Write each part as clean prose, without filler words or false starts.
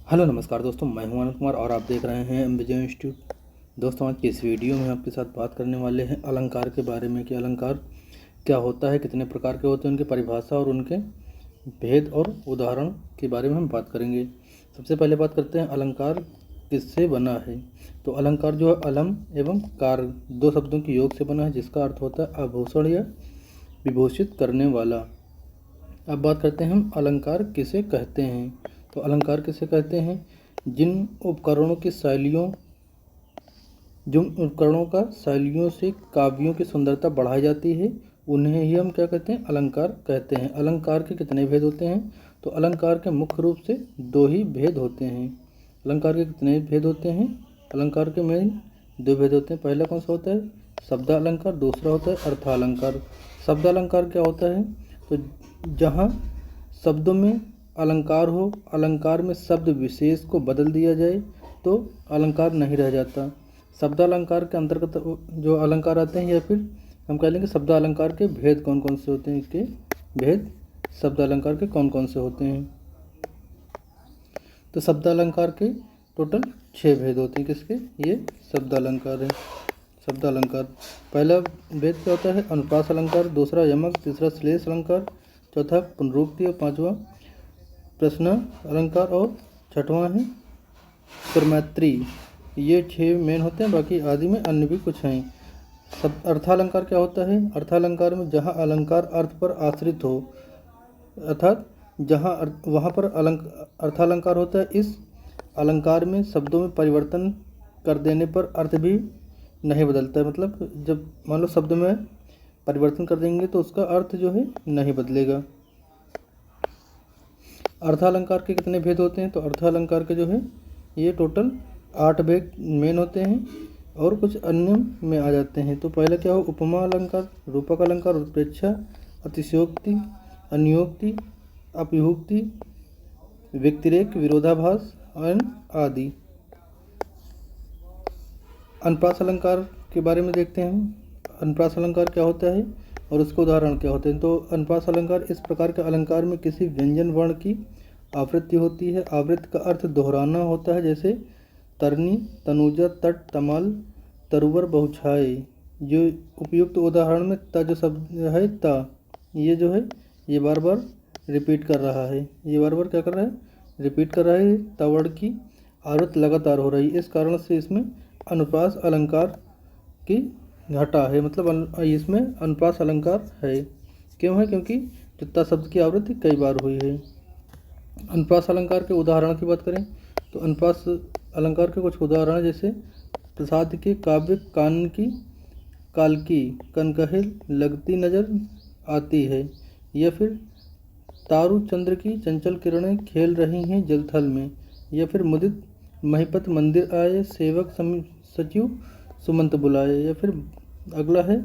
Hello नमस्कार दोस्तों, मैं हूं आनंद कुमार और आप देख रहे हैं विजय इंस्टीट्यूट। दोस्तों, आज की इस वीडियो में आपके साथ बात करने वाले हैं अलंकार के बारे में कि अलंकार क्या होता है, कितने प्रकार के होते हैं, उनकी परिभाषा और उनके भेद और उदाहरण के बारे में हम बात करेंगे। सबसे पहले बात करते हैं अलंकार किससे बना है। तो अलंकार जो है अलम एवं कार दो शब्दों के योग से बना है, जिसका अर्थ होता है आभूषण या विभूषित करने वाला। अब बात करते हैं हम अलंकार किसे कहते हैं। तो अलंकार किसे कहते हैं, जिन उपकरणों का शैलियों से काव्यों की सुंदरता बढ़ाई जाती है, उन्हें ही हम क्या कहते हैं, अलंकार कहते हैं। अलंकार के कितने भेद होते हैं। तो अलंकार के मुख्य रूप से दो ही भेद होते हैं। अलंकार के कितने भेद होते हैं। अलंकार के मेन दो भेद होते हैं। पहला कौन सा होता है, शब्दालंकार, दूसरा होता है अर्थालंकार। शब्दालंकार क्या होता है, तो जहाँ शब्दों में अलंकार हो, अलंकार में शब्द विशेष को बदल दिया जाए तो अलंकार नहीं रह जाता। शब्दालंकार के अंतर्गत जो अलंकार आते हैं, या फिर हम कह लेंगे शब्दालंकार के भेद कौन कौन से होते हैं। इसके भेद शब्दालंकार के कौन कौन से होते हैं। तो शब्दालंकार के टोटल 6 भेद होते हैं। किसके, ये शब्दालंकार है। शब्दालंकार पहला भेद क्या होता है, अनुप्रास अलंकार, दूसरा यमक, तीसरा श्लेष अलंकार, चौथा पुनरुक्ति और पांचवा प्रश्न अलंकार और छठवां है सुरमैत्री। ये 6 मेन होते हैं, बाकी आदि में अन्य भी कुछ हैं। सब अर्थालंकार क्या होता है, अर्थालंकार में जहाँ अलंकार अर्थ पर आश्रित हो, अर्थात जहाँ वहाँ पर अर्थालंकार होता है। इस अलंकार में शब्दों में परिवर्तन कर देने पर अर्थ भी नहीं बदलता है। मतलब जब मान लो शब्द में परिवर्तन कर देंगे तो उसका अर्थ जो है नहीं बदलेगा। अर्थालंकार के कितने भेद होते हैं। तो अर्थालंकार के जो है ये टोटल 8 भेद मेन होते हैं और कुछ अन्य में आ जाते हैं। तो पहला क्या हो, उपमा अलंकार, रूपक अलंकार, उत्प्रेक्षा, अतिशयोक्ति, अन्योक्ति, अपयुक्ति, व्यतिरेक, विरोधाभास आदि। अनुप्रास अलंकार के बारे में देखते हैं। अनुप्रास अलंकार क्या होता है और उसके उदाहरण क्या होते हैं। तो अनुप्रास अलंकार इस प्रकार के अलंकार में किसी व्यंजन वर्ण की आवृत्ति होती है। आवृत्ति का अर्थ दोहराना होता है, जैसे तरनी, तनुजा, तट, तमाल, तरुवर, बहुछाए। जो उपयुक्त उदाहरण में त जो शब्द है, ता, ये जो है ये बार बार रिपीट कर रहा है। ये बार बार क्या कर रहा है, रिपीट कर रहा है। तवड़ की आवृत्ति लगातार हो रही है, इस कारण से इसमें अनुप्रास अलंकार की घटा है। मतलब इसमें अनुप्रास अलंकार है। क्यों है, क्योंकि चित्ता शब्द की आवृत्ति कई बार हुई है। अनुप्रास अलंकार के उदाहरण की बात करें तो अनुप्रास अलंकार के कुछ उदाहरण जैसे प्रसाद के काव्य कान की काल की कनकहे लगती नजर आती है, या फिर तारु चंद्र की चंचल किरणें खेल रही हैं जलथल में, या फिर मुदित महिपत मंदिर आए सेवक सचिव सुमंत बुलाए, या फिर अगला है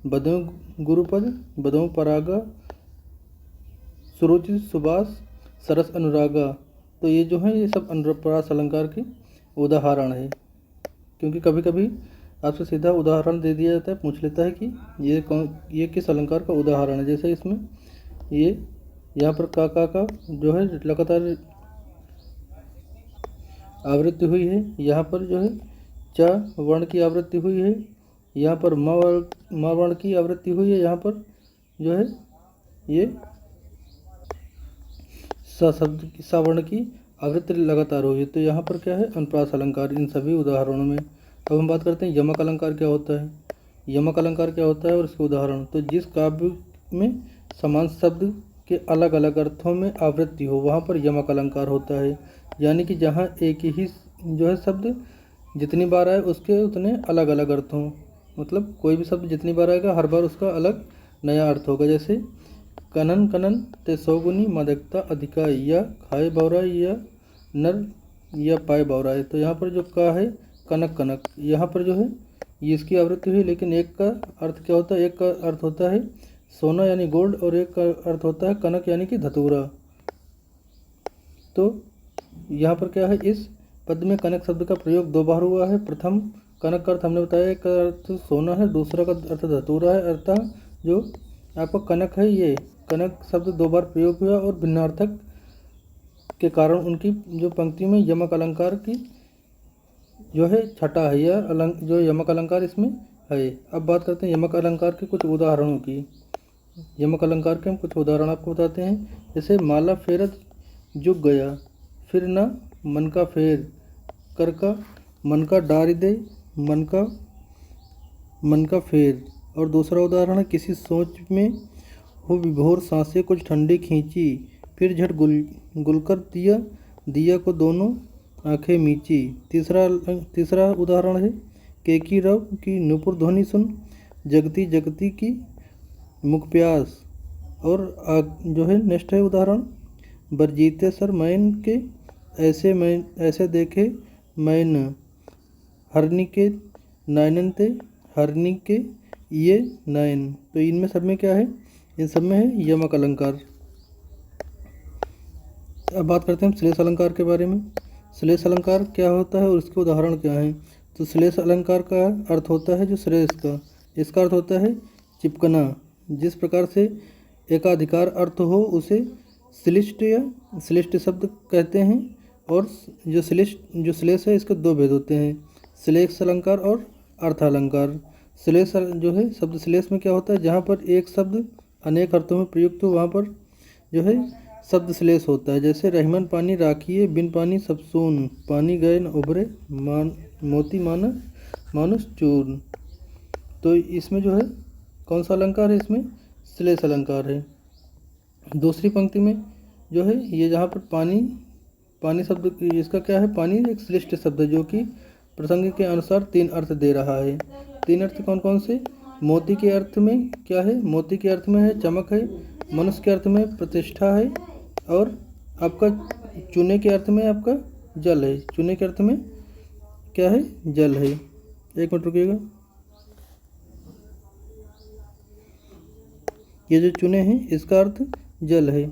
बदों गुरुपद, बदों परागा, सुरुचि सुबास, सरस अनुरागा। तो ये जो है ये सब अनुप्रास अलंकार के उदाहरण है। क्योंकि कभी कभी आपसे सीधा उदाहरण दे दिया जाता है, पूछ लेता है कि ये किस अलंकार का उदाहरण है। जैसे इसमें ये यहाँ पर का जो है लगातार आवृत्ति हुई है, यहाँ पर जो है च वर्ण की आवृत्ति हुई है, यहाँ पर म वर्ण की आवृत्ति हुई है, यहाँ पर जो है ये स शब्द की सा वर्ण की आवृत्ति लगातार हुई है। तो यहाँ पर क्या है, अनुप्रास अलंकार इन सभी उदाहरणों में। अब हम बात करते हैं यमक अलंकार क्या होता है। यमक अलंकार क्या होता है और इसके उदाहरण। तो जिस काव्य में समान शब्द के अलग अलग अर्थों में आवृत्ति हो, वहाँ पर यमक अलंकार होता है। यानी कि जहाँ एक ही जो है शब्द जितनी बार आए उसके उतने अलग अलग अर्थ हों। मतलब कोई भी शब्द जितनी बार आएगा हर बार उसका अलग नया अर्थ होगा। जैसे कनन कनन ते सौगुनी मादकता अधिका, या खाए बौराई, या नर या पाए बौराई। तो यहाँ पर जो का है कनक कनक, यहाँ पर जो है ये इसकी आवृत्ति हुई, लेकिन एक का अर्थ क्या होता है, एक का अर्थ होता है सोना यानी गोल्ड, और एक का अर्थ होता है कनक यानी कि धतूरा। तो यहाँ पर क्या है, इस पद में कनक शब्द का प्रयोग 2 बार हुआ है। प्रथम कनक का अर्थ हमने बताया, एक का अर्थ सोना है, दूसरा का अर्थ धतूरा है। अर्थात जो आपका कनक है, ये कनक शब्द 2 बार प्रयोग हुआ और भिन्नार्थक के कारण उनकी जो पंक्ति में यमक अलंकार की जो है छटा है, या जो यमक अलंकार इसमें है। अब बात करते हैं यमक अलंकार के कुछ उदाहरणों की। यमक अलंकार के हम कुछ उदाहरण आपको बताते हैं। जैसे माला फेरत जुग गया, फिर न मन का फेर, कर का मन का डारी दे, मन का फेर। और दूसरा उदाहरण है, किसी सोच में हो विभोर सांसें कुछ ठंडी खींची, फिर झट गुलकर दिया को दोनों आंखें मीची। तीसरा उदाहरण है, केकी रव की नुपुर ध्वनि सुन, जगती जगती की मुख प्यास। और जो है नेक्स्ट है उदाहरण, बरजीते सर मैन के ऐसे देखे मैन, हरनी के नयनन ते हरनी के ये नयन। तो इनमें सब में क्या है, इन सब में है यमक अलंकार। अब बात करते हैं श्लेष अलंकार के बारे में। श्लेष अलंकार क्या होता है और उसके उदाहरण क्या हैं। तो श्लेष अलंकार का अर्थ होता है जो श्रेष्ठ का, इसका अर्थ होता है चिपकना। जिस प्रकार से एकाधिकार अर्थ हो उसे श्लिष्ट या श्लिष्ट शब्द कहते हैं। और जो श्लेष है इसके दो भेद होते हैं, श्लेष अलंकार और अर्थालंकार। श्लेष जो है शब्द श्लेष में क्या होता है, जहाँ पर एक शब्द अनेक अर्थों में प्रयुक्त हो वहाँ पर जो है शब्द श्लेष होता है। जैसे रहीमन पानी राखिए, बिन पानी सब सून, पानी गए न उभरे, मोती मानुष चूर्ण। तो इसमें जो है कौन सा अलंकार है, इसमें श्लेष अलंकार है। दूसरी पंक्ति में जो है ये जहाँ पर पानी शब्द, इसका क्या है, पानी एक श्लिष्ट शब्द है जो कि प्रसंग के अनुसार तीन अर्थ दे रहा है। तीन अर्थ कौन कौन से, मोती के अर्थ में क्या है, मोती के अर्थ में है चमक है, मनुष्य के अर्थ में प्रतिष्ठा है, और आपका चूने के अर्थ में आपका जल है। चूने के अर्थ में क्या है, जल है। एक मिनट रुकिएगा, ये जो चूने हैं इसका अर्थ जल है।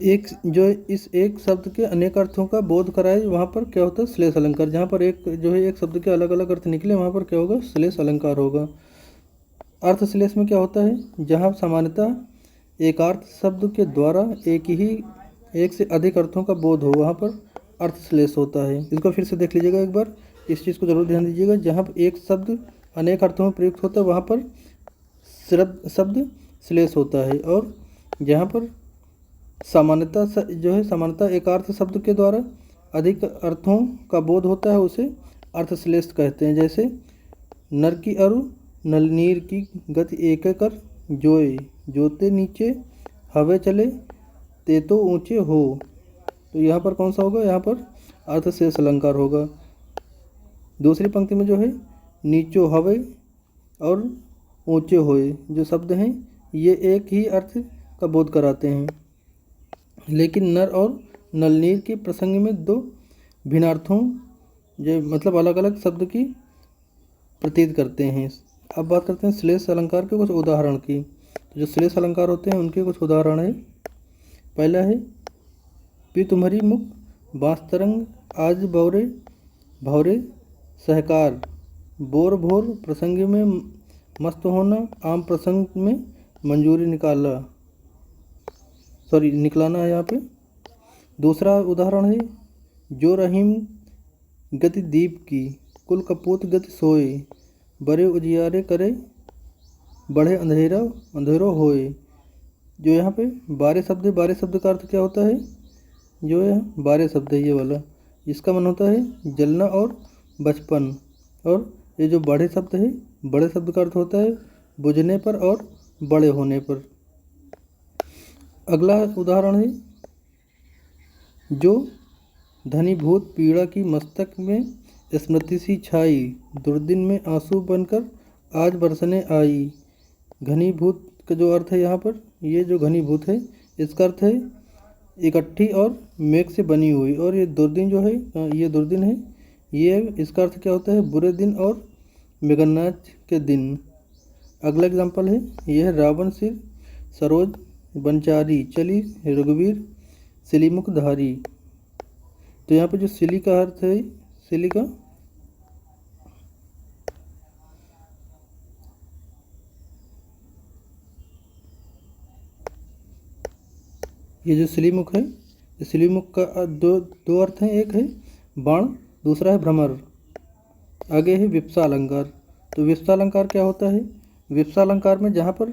इस एक शब्द के अनेक अर्थों का बोध कराए वहाँ पर क्या होता है, श्लेष अलंकार। जहाँ पर एक शब्द के अलग अलग अर्थ निकले वहाँ पर क्या होगा, श्लेष अलंकार होगा। अर्थ श्लेष में क्या होता है, जहाँ सामान्यतः एकार्थ शब्द के द्वारा एक से अधिक अर्थों का बोध हो वहाँ पर अर्थ श्लेष होता है। इसको फिर से देख लीजिएगा एक बार, इस चीज़ को जरूर ध्यान दीजिएगा। जहाँ पर एक शब्द अनेक अर्थों में प्रयुक्त होता है वहाँ पर शब्द श्लेष होता है, और जहाँ पर सामान्यतः एकार्थ शब्द के द्वारा अधिक अर्थों का बोध होता है उसे अर्थ श्लेष कहते हैं। जैसे नर की अरु नलनीर की गति एक कर जोए, जोते नीचे हवे चले ते तो ऊंचे हो। तो यहाँ पर कौन सा होगा, यहाँ पर अर्थ श्लेष अलंकार होगा। दूसरी पंक्ति में जो है नीचो हवे और ऊंचे होए जो शब्द हैं ये एक ही अर्थ का बोध कराते हैं, लेकिन नर और नलनीर के प्रसंग में दो भिन्नार्थों जो मतलब अलग अलग शब्द की प्रतीत करते हैं। अब बात करते हैं श्लेष अलंकार के कुछ उदाहरण की। तो जो श्लेष अलंकार होते हैं उनके कुछ उदाहरण है। पहला है, पी तुम्हारी मुख बांस तरंग, आज भौरे सहकार, बोर भोर प्रसंग में मस्त होना, आम प्रसंग में मंजूरी निकलाना है यहाँ पे। दूसरा उदाहरण है, जो रहीम गति दीप की, कुल कपूत गति सोए, बड़े उजियारे करे, बढ़े अंधेरो होए। जो यहाँ पे बारे शब्द का अर्थ क्या होता है, जो यह बारे शब्द है ये वाला, इसका मन होता है जलना और बचपन। और ये जो बड़े शब्द है, बड़े शब्द का अर्थ होता है बुझने पर और बड़े होने पर। अगला उदाहरण है, जो धनीभूत पीड़ा की मस्तक में स्मृति सी छाई, दुर्दिन में आंसू बनकर आज बरसने आई। घनीभूत का जो अर्थ है यहाँ पर, ये जो घनीभूत है इसका अर्थ है इकट्ठी और मेघ से बनी हुई। और ये दुर्दिन जो है, ये दुर्दिन है, ये इसका अर्थ क्या होता है, बुरे दिन और मेघनाथ के दिन। अगला एग्जाम्पल है, यह रावण सिर सरोज बनचारी, चली रघुवीर सिलीमुख धारी। तो यहाँ पे जो सिली का अर्थ है, सिली का ये जो श्लीमुख है, इस श्लीमुख का दो अर्थ हैं, एक है बाण, दूसरा है भ्रमर। आगे है विप्सा अलंकार। तो विप्सा अलंकार क्या होता है? विप्सा अलंकार में जहाँ पर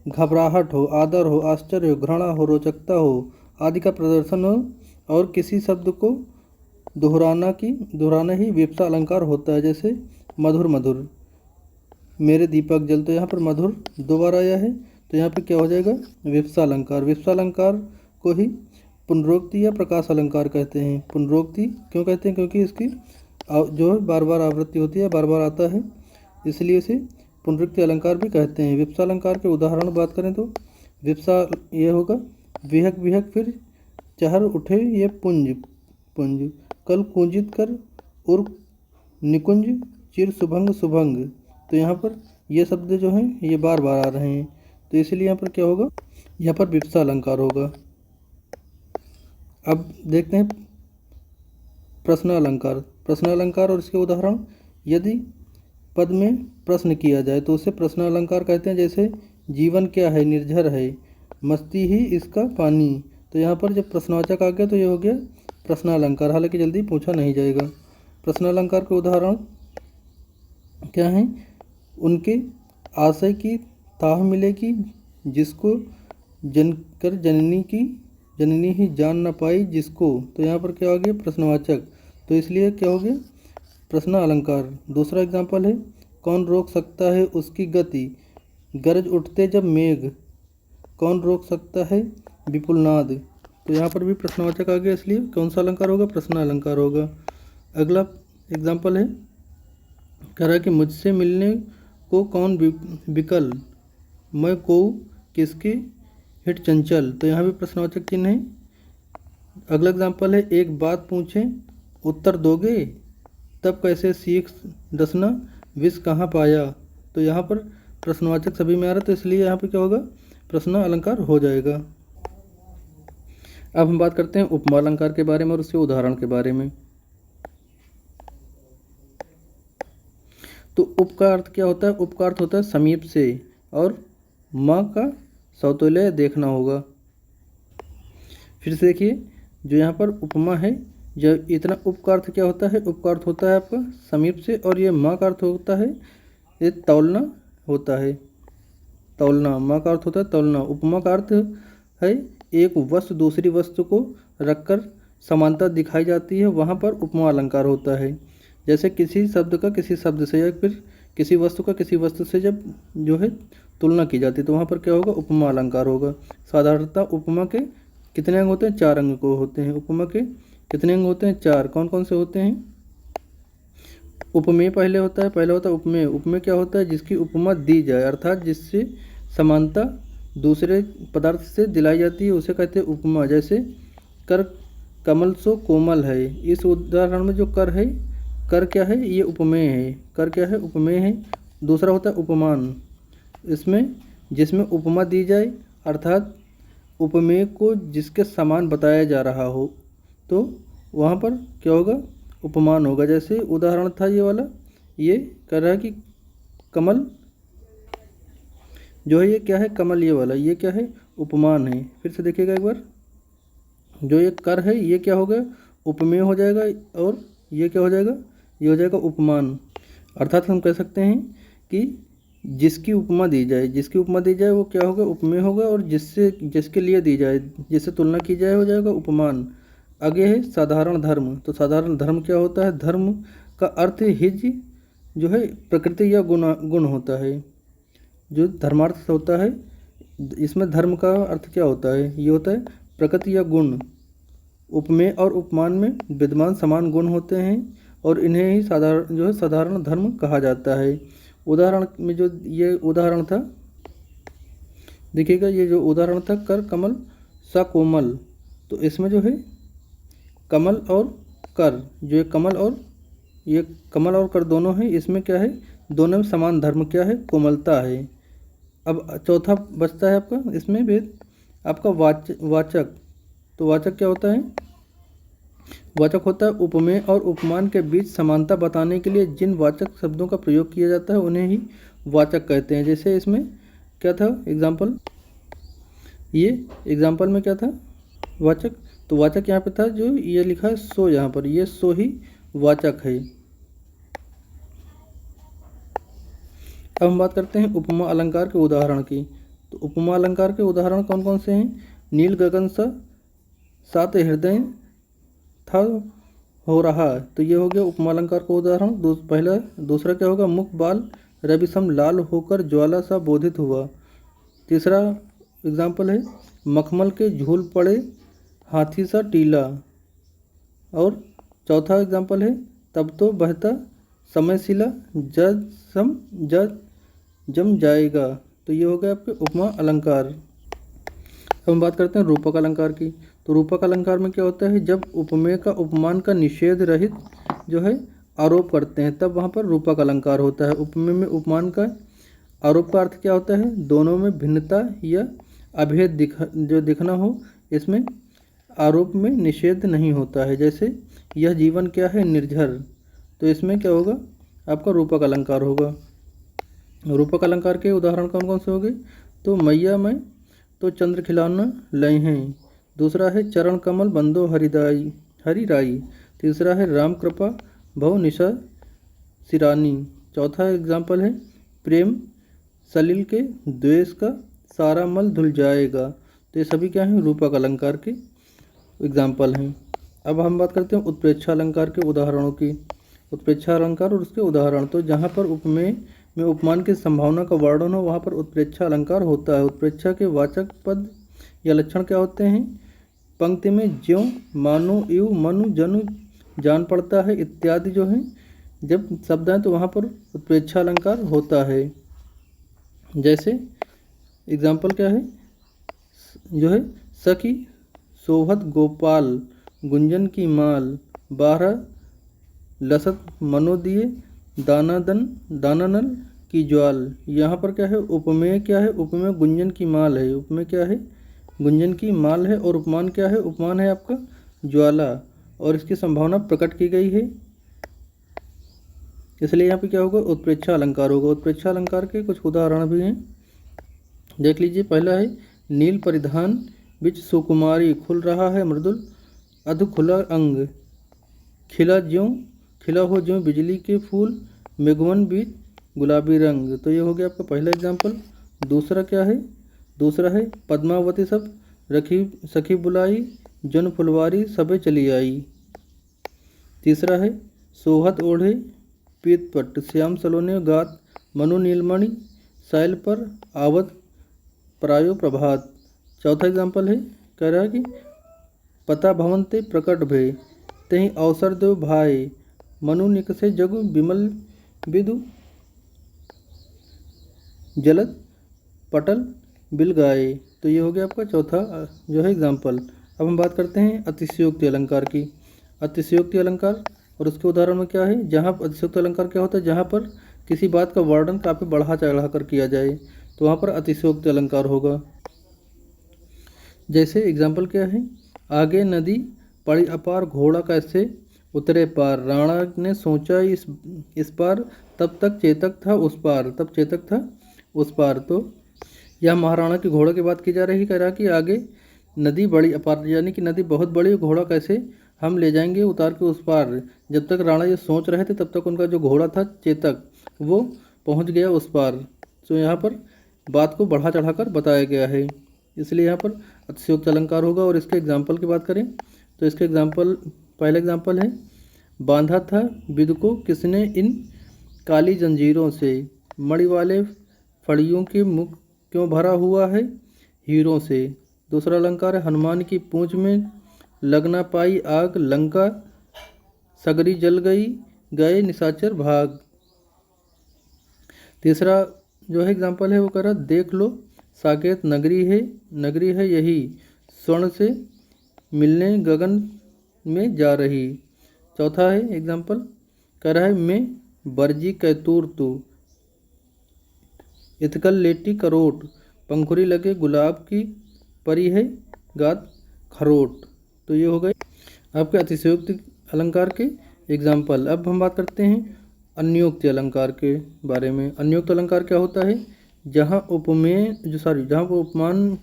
घबराहट हो, आदर हो, आश्चर्य हो, घृणा हो, रोचकता हो आदि का प्रदर्शन हो और किसी शब्द को दोहराना ही विप्सा अलंकार होता है। जैसे मधुर मधुर, मेरे दीपक जल, तो यहाँ पर मधुर दो बार आया है, तो यहाँ पर क्या हो जाएगा? विप्सा अलंकार। विप्सा अलंकार को ही पुनरोक्ति या प्रकाश अलंकार कहते हैं। पुनरोक्ति क्यों कहते हैं? क्योंकि इसकी जो है बार बार आवृत्ति होती है, बार बार आता है, इसलिए इसे पुनरुक्ति अलंकार भी कहते हैं। विप्सा अलंकार के उदाहरण बात करें तो विप्सा ये होगा विहक विहक फिर चहर उठे ये पुंज पुंज, कल कुंजित कर उर निकुंज चिर सुभंग सुभंग। तो यहाँ पर ये शब्द जो हैं ये बार बार आ रहे हैं, तो इसलिए यहाँ पर क्या होगा? यहाँ पर विप्सा अलंकार होगा। अब देखते हैं प्रश्न अलंकार। प्रश्न अलंकार और इसके उदाहरण, यदि पद में प्रश्न किया जाए तो उसे प्रश्न अलंकार कहते हैं। जैसे जीवन क्या है? निर्झर है, मस्ती ही इसका पानी। तो यहाँ पर जब प्रश्नवाचक आ गया तो ये हो गया प्रश्न अलंकार, हालांकि जल्दी पूछा नहीं जाएगा। प्रश्न अलंकार के उदाहरण क्या हैं? उनके आशय की ताह मिलेगी, जिसको जनकर जननी ही जान न पाई जिसको। तो यहाँ पर क्या हो गया? प्रश्नवाचक, तो इसलिए क्या हो गया? प्रश्न अलंकार। दूसरा एग्जाम्पल है, कौन रोक सकता है उसकी गति, गरज उठते जब मेघ, कौन रोक सकता है विपुल नाद। तो यहाँ पर भी प्रश्नवाचक आ गया, इसलिए कौन सा अलंकार होगा? प्रश्न अलंकार होगा। अगला एग्जाम्पल है, कह रहा है कि मुझसे मिलने को कौन विकल, मैं को किसके हिट चंचल। तो यहाँ भी प्रश्नवाचक चिन्ह है। अगला एग्जाम्पल है, एक बात पूछें उत्तर दोगे, तब कैसे सीख दसना विष कहाँ पाया। तो यहाँ पर प्रश्नवाचक सभी में आ रहा है, तो इसलिए यहाँ पे क्या होगा? प्रश्न अलंकार हो जाएगा। अब हम बात करते हैं उपमा अलंकार के बारे में और उसके उदाहरण के बारे में। तो उप का अर्थ क्या होता है? उप का अर्थ होता है समीप से, और माँ का सौतुल्य देखना होगा। फिर से देखिए, जो यहाँ पर उपमा है, जब इतना उप का अर्थ क्या होता है? उप का अर्थ होता है आपका समीप से, और ये माँ का अर्थ होता है ये तौलना होता है। तौलना, माँ का अर्थ होता है तौलना। उपमा का अर्थ है एक वस्तु दूसरी वस्तु को रखकर समानता दिखाई जाती है, वहाँ पर उपमा अलंकार होता है। जैसे किसी शब्द का किसी शब्द से या फिर किसी वस्तु का किसी वस्तु से जब जो है तुलना की जाती है, तो वहाँ पर क्या होगा? उपमा अलंकार होगा। साधारणतः उपमा के कितने अंग होते हैं? 4 अंग को होते हैं। उपमा के कितने अंग होते हैं? 4। कौन कौन से होते हैं? उपमेय पहले होता है, पहला होता है उपमेय। उपमेय क्या होता है? जिसकी उपमा दी जाए, अर्थात जिससे समानता दूसरे पदार्थ से दिलाई जाती है, उसे कहते हैं उपमा। जैसे कर कमल सो कोमल है, इस उदाहरण में जो कर है, कर क्या है? ये उपमेय है। कर क्या है? उपमेय है। दूसरा होता है उपमान, इसमें जिसमें उपमा दी जाए, अर्थात उपमेय को जिसके समान बताया जा रहा हो, तो वहाँ पर क्या होगा? उपमान होगा। जैसे उदाहरण था ये वाला, ये कह रहा है कि कमल जो है ये क्या है? कमल, ये वाला ये क्या है? उपमान है। फिर से देखिएगा एक बार, जो ये कर है ये क्या होगा? उपमेय हो जाएगा, और ये क्या हो जाएगा? ये हो जाएगा उपमान। अर्थात हम कह सकते हैं कि जिसकी उपमा दी जाए, जिसकी उपमा दी जाए वो क्या होगा? उपमेय होगा, और जिसके लिए दी जाए, जिससे तुलना की जाए, हो जाएगा उपमान। आगे है साधारण धर्म। तो साधारण धर्म क्या होता है? धर्म का अर्थ हिज जो है प्रकृति या गुण होता है। जो धर्मार्थ होता है, इसमें धर्म का अर्थ क्या होता है? ये होता है प्रकृति या गुण। उपमेय और उपमान में विद्यमान समान गुण होते हैं, और इन्हें ही साधारण धर्म कहा जाता है। उदाहरण में जो ये उदाहरण था, देखिएगा, ये जो उदाहरण था कर कमल सा कोमल, तो इसमें जो है कमल और कर, जो ये कमल और कर दोनों हैं, इसमें क्या है? दोनों में समान धर्म क्या है? कोमलता है। अब चौथा बचता है आपका, इसमें भी आपका वाचक। तो वाचक क्या होता है? वाचक होता है उपमेय और उपमान के बीच समानता बताने के लिए जिन वाचक शब्दों का प्रयोग किया जाता है, उन्हें ही वाचक कहते हैं। जैसे इसमें क्या था एग्जाम्पल? ये एग्जाम्पल में क्या था? वाचक, तो वाचक यहाँ पे था जो ये लिखा है सो, यहाँ पर ये सो ही वाचक है। अब हम बात करते हैं उपमा अलंकार के उदाहरण की। तो उपमा अलंकार के उदाहरण कौन कौन से हैं? नील गगन सा सात हृदय था हो रहा, तो ये हो गया उपमा अलंकार का उदाहरण। पहला। दूसरा क्या होगा? मुख बाल रवि सम लाल होकर ज्वाला सा बोधित हुआ। तीसरा एग्जाम्पल है मखमल के झूल पड़े हाथी सा टीला। और चौथा एग्जाम्पल है तब तो बहता समय सिला जज सम जज जम जाएगा। तो ये हो गया आपके उपमा अलंकार। अब हम बात करते हैं रूपक अलंकार की। तो रूपक अलंकार में क्या होता है? जब उपमेय का उपमान का निषेध रहित जो है आरोप करते हैं तब वहाँ पर रूपक अलंकार होता है। उपमेय में उपमान का आरोप का अर्थ क्या होता है? दोनों में भिन्नता या अभेद दिखना हो, इसमें आरोप में निषेध नहीं होता है। जैसे यह जीवन क्या है? निर्झर। तो इसमें क्या होगा? आपका रूपक अलंकार होगा। रूपक अलंकार के उदाहरण कौन कौन से हो गए? तो मैया में तो चंद्र खिलाना लय हैं। दूसरा है चरण कमल बंदो हरिदाई हरिराई। तीसरा है राम कृपा भव निशा सिरानी। चौथा एग्जाम्पल है प्रेम सलिल के द्वेष का सारा मल धुल जाएगा। तो ये सभी क्या हैं? रूपक अलंकार के एग्जाम्पल हैं। अब हम बात करते हैं उत्प्रेक्षा अलंकार के उदाहरणों की। उत्प्रेक्षा अलंकार और उसके उदाहरण। तो जहाँ पर उपमेय में उपमान की संभावना का वर्णन हो वहाँ पर उत्प्रेक्षा अलंकार होता है। उत्प्रेक्षा के वाचक पद या लक्षण क्या होते हैं? पंक्ति में ज्यों मानो इव मनु जनु जान पड़ता है इत्यादि जो है जब शब्द हैं तो वहाँ पर उत्प्रेक्षा अलंकार होता है। जैसे एग्जाम्पल क्या है? जो है सखी सोहत गोपाल गुंजन की माल 12 लसत मनो दिए दानानल की ज्वाल। यहाँ पर क्या है? उपमेय क्या है? उपमेय गुंजन की माल है। उपमेय क्या है? गुंजन की माल है। और उपमान क्या है? उपमान है आपका ज्वाला, और इसकी संभावना प्रकट की गई है, इसलिए यहाँ पे क्या होगा? उत्प्रेक्षा अलंकार होगा। उत्प्रेक्षा अलंकार के कुछ उदाहरण भी हैं, देख लीजिए। पहला है नील परिधान बिच सुकुमारी खुल रहा है मृदुल अध खुला अंग खिला हो ज्यों बिजली के फूल मेघवन बीच गुलाबी रंग। तो ये हो गया आपका पहला एग्जाम्पल। दूसरा क्या है? दूसरा है पद्मावती सब रखी सखी बुलाई जन फुलवारी सबे चली आई। तीसरा है सोहत ओढ़े पीत पट्ट श्याम सलोने गात मनु नीलमणि साइल पर आवत प्रायो प्रभात। चौथा एग्जाम्पल है, कह रहा है कि पता भवन ते प्रकट भय तही अवसर देव भाई मनु निकसे जगु विमल विदु जलद पटल बिल गाए। तो ये हो गया आपका चौथा जो है एग्जाम्पल। अब हम बात करते हैं अतिशयोक्ति अलंकार की। अतिशयोक्ति अलंकार और उसके उदाहरण में क्या है? जहाँ अतिशयोक्ति अलंकार क्या होता है? जहाँ पर किसी बात का वर्णन काफ़ी बढ़ा चढ़ा कर किया जाए तो वहाँ पर अतिशयोक्ति अलंकार होगा। जैसे एग्जाम्पल क्या है? आगे नदी पड़ी अपार घोड़ा कैसे उतरे पार राणा ने सोचा इस पार तब तक चेतक था उस पार। तो यह महाराणा के घोड़े की बात की जा रही। कह रहा कि आगे नदी बड़ी अपार यानी कि नदी बहुत बड़ी, घोड़ा कैसे हम ले जाएंगे उतार के उस पार। जब तक राणा ये सोच रहे थे तब तक उनका जो घोड़ा था चेतक वो पहुंच गया उस पार। तो यहाँ पर बात को बढ़ा चढ़ाकर बताया गया है, इसलिए यहाँ पर अतिशयोक्ति अलंकार होगा। और इसके एग्जाम्पल की बात करें तो इसके एग्जाम्पल, पहला एग्जाम्पल है बांधा था विद को किसने इन काली जंजीरों से मणि वाले फड़ियों के मुख क्यों भरा हुआ है हीरों से। दूसरा अलंकार है हनुमान की पूंछ में लग ना पाई आग लंका सगरी जल गए निशाचर भाग। तीसरा जो है एग्जाम्पल है वो कह रहा देख लो साकेत नगरी है यही स्वर्ण से मिलने गगन में जा रही। चौथा है एग्जाम्पल कह रहा है मैं बरजी कैतूर तू इतकल लेटी करोट पंखुरी लगे गुलाब की परी है गात खरोट। तो ये हो गए आपके अतिशयोक्ति अलंकार के एग्जाम्पल। अब हम बात करते हैं अन्योक्ति अलंकार के बारे में। अन्योक्ति अलंकार क्या होता है? जहाँ उपमेय जहाँ वो उपमान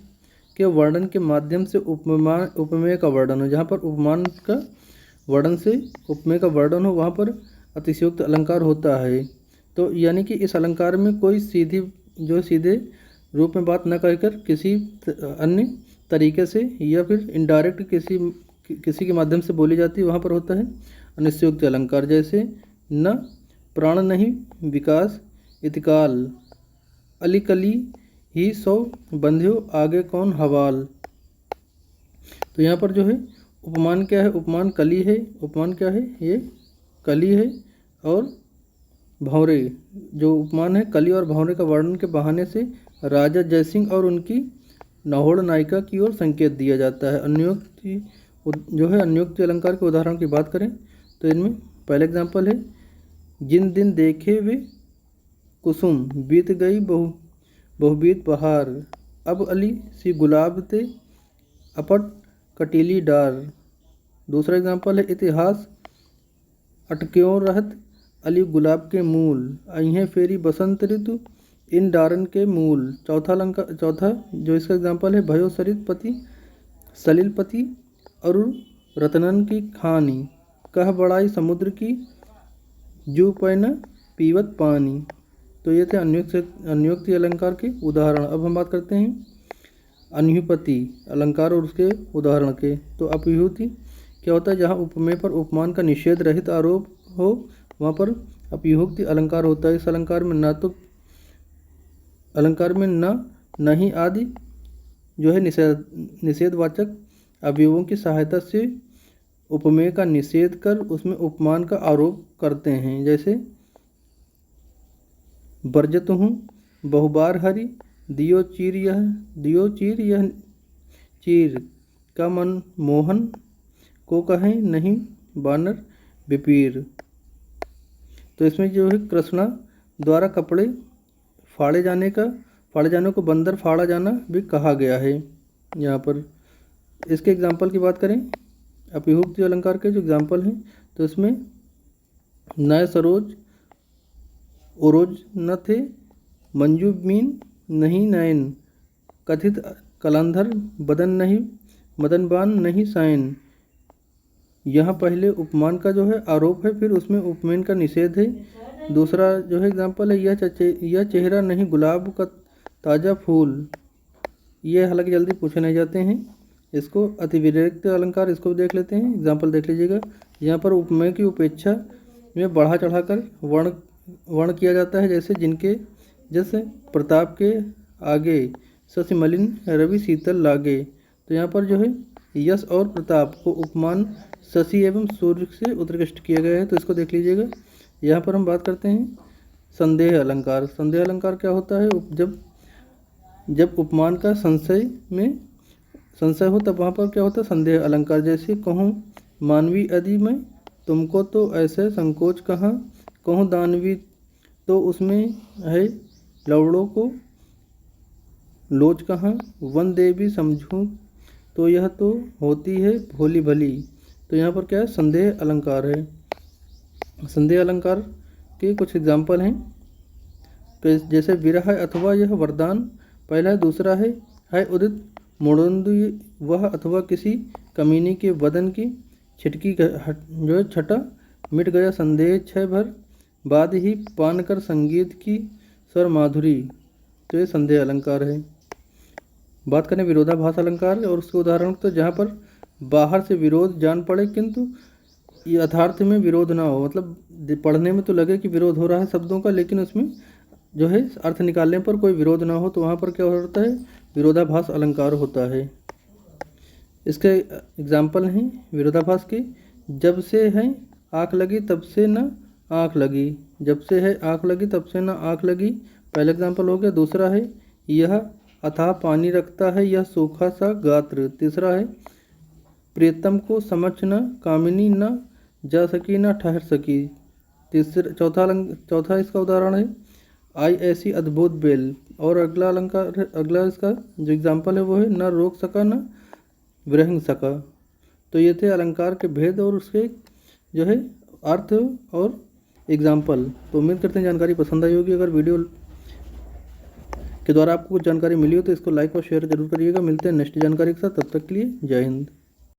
के वर्णन के माध्यम से उपमेय का वर्णन हो। जहाँ पर उपमान का वर्णन से उपमेय का वर्णन हो वहाँ पर अतिशयोक्त अलंकार होता है। तो यानी कि इस अलंकार में कोई सीधे रूप में बात न कहकर किसी अन्य तरीके से या फिर इनडायरेक्ट किसी के माध्यम से बोली जाती है, वहाँ पर होता है अनिश्चयोक्त अलंकार। जैसे न प्राण नहीं विकास इतिकाल, अलिकली ही सौ बंध्यो आगे कौन हवाल। तो यहाँ पर जो है उपमान क्या है, उपमान कली है। उपमान क्या है, ये कली है। और भंवरे, जो उपमान है कली और भंवरे का वर्णन के बहाने से राजा जयसिंह और उनकी नहोड़ नायिका की ओर संकेत दिया जाता है। अन्योक्ति जो है, अन्योक्ति अलंकार के उदाहरण की बात करें तो इनमें पहला एग्जाम्पल है, जिन दिन देखे वे कुसुम बीत गई बहुबीत बहार, अब अली सी गुलाब ते अपट कटीली डार। दूसरा एग्जाम्पल है, इतिहास अटक्यों रहत अली गुलाब के मूल, अइहें फेरी बसंत ऋतु इन डारन के मूल। चौथा जो इसका एग्जाम्पल है, भयो सरित पति सलिलपति अरु रतनन की खानी, कह बड़ाई समुद्र की जू पैन पीवत पानी। तो ये थे अन्योक्ति अलंकार के उदाहरण। अब हम बात करते हैं अन्युपति अलंकार और उसके उदाहरण के। तो अपव्यूति क्या होता है, जहाँ उपमेय पर उपमान का निषेध रहित आरोप हो वहाँ पर अपव्युक्ति अलंकार होता है। इस अलंकार में न नहीं आदि जो है निषेधवाचक अवयवों की सहायता से उपमेय का निषेध कर उसमें उपमान का आरोप करते हैं। जैसे बरजत हूँ बहुबार हरि दियो चीर यह चीर का मन मोहन को कहें नहीं बानर विपीर। तो इसमें जो है कृष्णा द्वारा कपड़े फाड़े जाने को बंदर फाड़ा जाना भी कहा गया है। यहाँ पर इसके एग्जाम्पल की बात करें, अपव्युक्ति अलंकार के जो एग्जाम्पल हैं तो इसमें नए सरोज ओरोज न थे मंजू मीन नहीं नयन, कथित कलांधर बदन नहीं मदनबान नहीं सायन। यहाँ पहले उपमान का जो है आरोप है, फिर उसमें उपमेय का निषेध है। दूसरा जो है एग्जाम्पल है, यह चेहरा नहीं गुलाब का ताज़ा फूल। ये हालांकि जल्दी पूछे नहीं जाते हैं। इसको अतिविरक्त अलंकार, इसको भी देख लेते हैं, एग्जाम्पल देख लीजिएगा। यहाँ पर उपमेय की उपेक्षा में बढ़ा चढ़ाकर वर्ण किया जाता है। जैसे प्रताप के आगे शशि मलिन रवि शीतल लागे। तो यहाँ पर जो है यश और प्रताप को उपमान शशि एवं सूर्य से उत्कृष्ट किया गया है। तो इसको देख लीजिएगा। यहाँ पर हम बात करते हैं संदेह अलंकार। संदेह अलंकार क्या होता है, जब उपमान का संशय हो तब वहाँ पर क्या होता है संदेह अलंकार। जैसे कहूँ मानवी यदि मैं तुमको तो ऐसे संकोच कहाँ, कहूँ दानवी तो उसमें है लवड़ों को लोच कहाँ, वन देवी समझूँ तो यह तो होती है भोली भली। तो यहाँ पर क्या है संदेह अलंकार है। संदेह अलंकार के कुछ एग्जाम्पल हैं, जैसे विरह अथवा यह वरदान पहला है। दूसरा है उदित मोड़ंदु वह अथवा किसी कमीनी के वदन की छिटकी जो है छटा मिट गया संदेह क्षय भर बाद ही पान कर संगीत की स्वर माधुरी। तो ये संदेह अलंकार है। बात करें विरोधाभास अलंकार और उसके उदाहरण, तो जहाँ पर बाहर से विरोध जान पड़े किंतु यथार्थ में विरोध ना हो, मतलब पढ़ने में तो लगे कि विरोध हो रहा है शब्दों का, लेकिन उसमें जो है अर्थ निकालने पर कोई विरोध ना हो, तो वहाँ पर क्या होता है विरोधाभास अलंकार होता है। इसके एग्जाम्पल हैं विरोधाभास के, जब से है आँख लगी तब से न आँख लगी, जब से है आँख लगी तब से न आँख लगी, पहला एग्जाम्पल हो गया। दूसरा है यह अथाह पानी रखता है यह सूखा सा गात्र। तीसरा है प्रियतम को समझ न कामिनी न जा सकी न ठहर सकी। चौथा इसका उदाहरण है आई ऐसी अद्भुत बेल। और अगला इसका जो एग्जाम्पल है वो है न रोक सका न विरह सका। तो ये थे अलंकार के भेद और उसके जो है अर्थ और एग्जाम्पल। तो उम्मीद करते हैं जानकारी पसंद आई होगी। अगर वीडियो के द्वारा आपको कुछ जानकारी मिली हो तो इसको लाइक और शेयर जरूर करिएगा। मिलते हैं नेक्स्ट जानकारी के साथ, तब तक के लिए जय हिंद।